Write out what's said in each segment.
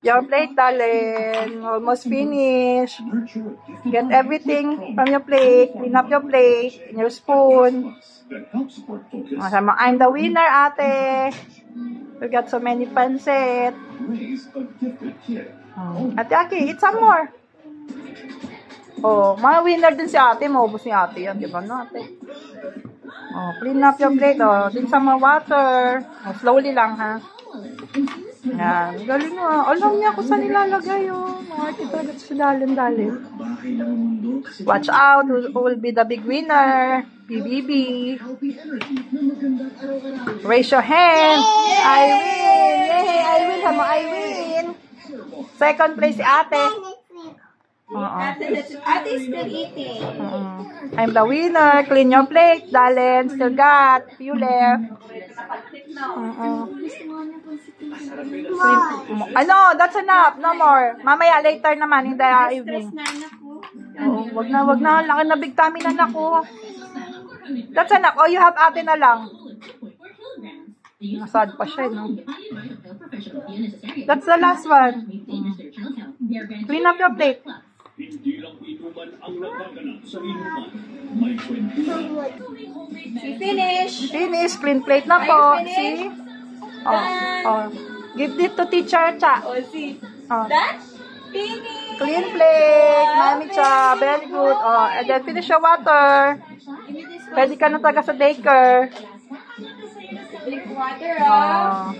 Your plate, darling. Almost finished. Get everything from your plate. Clean up your plate. And your spoon. I'm the winner, ate. We got so many pancit. Ate Aki, eat some more. Oh, mga winner din si ate. Maubos ni ate yan. Diba na, ate? Oh, clean up your plate. Oh, din some more water. Oh, slowly lang, ha? Yan. Galing nga. Alam niya kung saan nilalagay, oh. Mga ito, that's dalin-dalin. Watch out. Who will be the big winner? PBB. Raise your hand. I win. Yay, I win. I win. Second place si ate. Ate is still eating. I'm the winner. Clean your plate, darling. Still got few left. Ano, that's enough. No more. Mamaya, later naman in the evening. Oh, wag na. Laki na big tummy na ako. That's enough. Oh, you have ate na lang. Nasad pa siya, no? That's the last one. Clean up your plate. Finish. Clean plate na po. See? Oh. Give it to teacher, Cha. Oh, see. Oh. That? Finish. Clean plate. Mami, Cha. Very good. Oh, and then finish your water. Pwede ka na taga sa daycare. Drink water, Oh.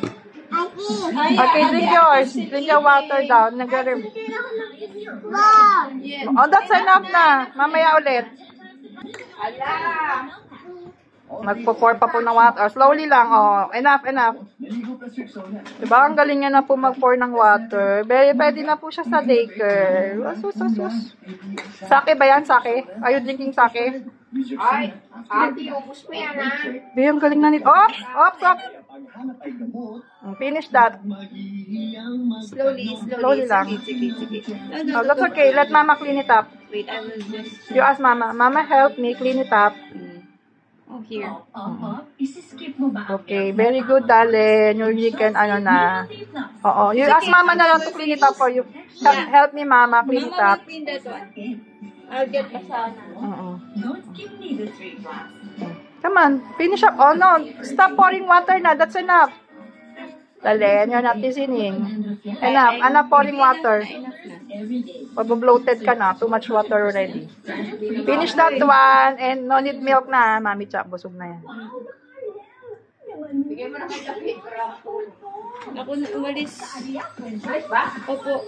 Okay, drink yours. Drink your water down. Oh, that's enough na. Mamaya ulit. Magpo-pour pa po ng water. Slowly lang. Oh, enough. Diba? Ang galing niya na po mag-pour ng water. Pwede na po siya sa daycare. Asus. Sake ba yan? Sake? Are you drinking sake? Ay, ate, ubus mo yan, ha? Ang galing na nito. Ops. Finish that. Slowly lang. Sige. Oh, that's okay. Let mama clean it up. Wait, I will just... You ask mama. Mama, help me clean it up. Oh, here. Okay, very good, darling. You can, Oo. You ask mama na lang to clean it up for you. Help me, mama, clean it up. Mama will clean that one. I'll get masana. Come on, finish up. Oh, no. Stop pouring water na. That's enough. Darling, you're not listening. Enough pouring water. Pag-bloated ka na. Too much water already. Finish that one. And no need milk na. Mami, Cha, busog na yan. Bigay mo na kay David. Ako na umalis. Opo.